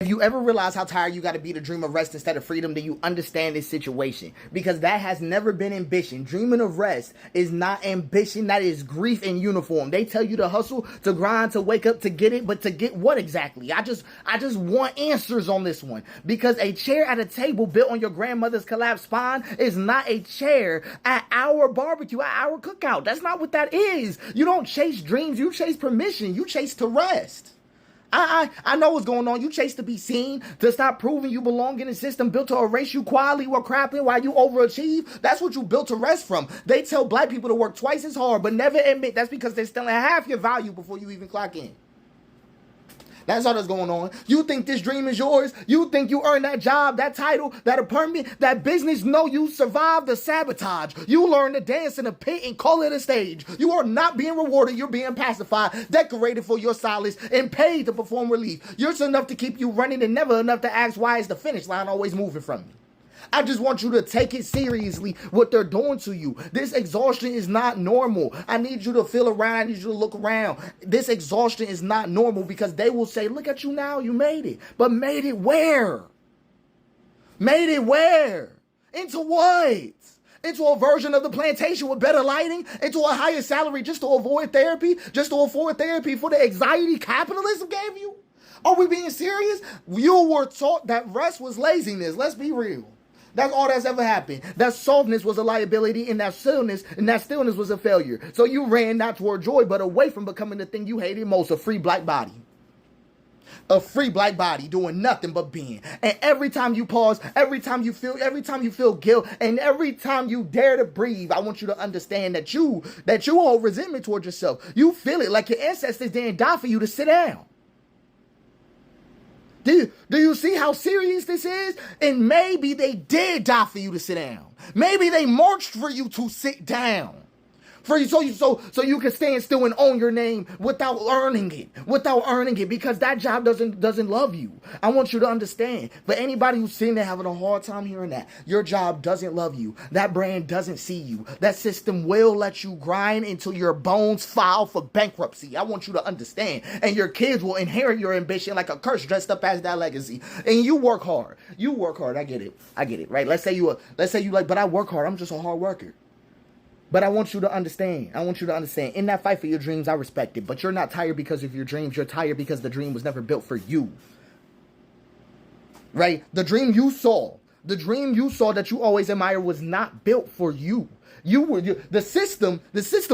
If you ever realize how tired you got to be to dream of rest instead of freedom, then you understand this situation. Because that has never been ambition. Dreaming of rest is not ambition. That is grief in uniform. They tell you to hustle, to grind, to wake up, to get it. But to get what exactly? I just want answers on this one. Because a chair at a table built on your grandmother's collapsed spine is not a chair at our barbecue, at our cookout. That's not what that is. You don't chase dreams. You chase permission. You chase to rest. I know what's going on. You chase to be seen, to stop proving you belong in a system built to erase you quietly while crapping while you overachieve. That's what you built to rest from. They tell black people to work twice as hard, but never admit that's because they're stealing half your value before you even clock in. That's all that's going on. You think this dream is yours? You think you earned that job, that title, that apartment, that business? No, you survived the sabotage. You learned to dance in a pit and call it a stage. You are not being rewarded. You're being pacified, decorated for your silence, and paid to perform relief. You're just enough to keep you running and never enough to ask why is the finish line always moving from you. I just want you to take it seriously what they're doing to you. This exhaustion is not normal. I need you to feel around. I need you to look around. This exhaustion is not normal because they will say, look at you now. You made it. But made it where? Made it where? Into what? Into a version of the plantation with better lighting? Into a higher salary just to avoid therapy? Just to afford therapy for the anxiety capitalism gave you? Are we being serious? You were taught that rest was laziness. Let's be real. That's all that's ever happened. That softness was a liability, and that stillness was a failure. So you ran not toward joy, but away from becoming the thing you hated most, a free black body. A free black body doing nothing but being. And every time you pause, every time you feel guilt, and every time you dare to breathe, I want you to understand that you hold resentment toward yourself. You feel it like your ancestors didn't die for you to sit down. Do you see how serious this is? And maybe they did die for you to sit down. Maybe they marched for you to sit down. So you can stand still and own your name without earning it, because that job doesn't love you. I want you to understand. For anybody who's sitting there having a hard time hearing that, your job doesn't love you. That brand doesn't see you. That system will let you grind until your bones file for bankruptcy. I want you to understand. And your kids will inherit your ambition like a curse dressed up as that legacy. And you work hard. I get it. Right? Let's say you like, but I work hard. I'm just a hard worker. But I want you to understand. In that fight for your dreams, I respect it. But you're not tired because of your dreams. You're tired because the dream was never built for you. Right? The dream you saw that you always admired was not built for you. The system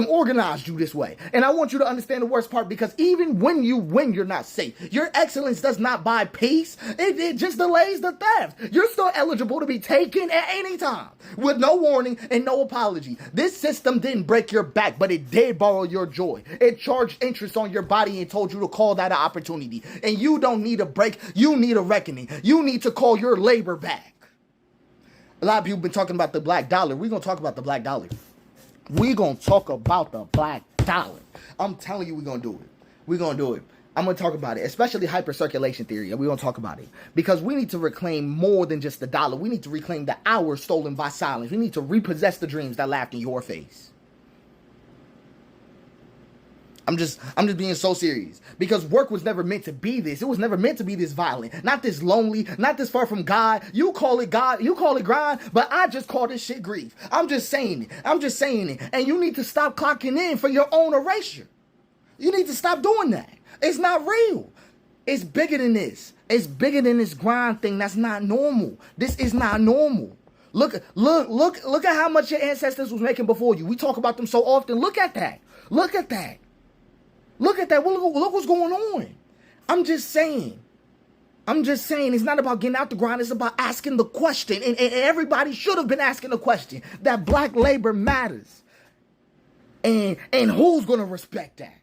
organized you this way. And I want you to understand the worst part, because even when you win, you're not safe. Your excellence does not buy peace. It just delays the theft. You're still eligible to be taken at any time with no warning and no apology. This system didn't break your back, but it did borrow your joy. It charged interest on your body and told you to call that an opportunity. And you don't need a break. You need a reckoning. You need to call your labor back. A lot of people have been talking about the black dollar. We're going to talk about the black dollar. I'm telling you, we're going to do it. I'm going to talk about it, especially hypercirculation theory. And we're going to talk about it because we need to reclaim more than just the dollar. We need to reclaim the hours stolen by silence. We need to repossess the dreams that laughed in your face. I'm just being so serious, because work was never meant to be this. It was never meant to be this violent, not this lonely, not this far from God. You call it God, you call it grind, but I just call this shit grief. I'm just saying it. And you need to stop clocking in for your own erasure. You need to stop doing that. It's not real. It's bigger than this. It's bigger than this grind thing. That's not normal. This is not normal. Look at how much your ancestors was making before you. We talk about them so often. Look at that. Look at that. Look what's going on. I'm just saying it's not about getting out the grind. It's about asking the question. And everybody should have been asking the question that black labor matters. And who's going to respect that?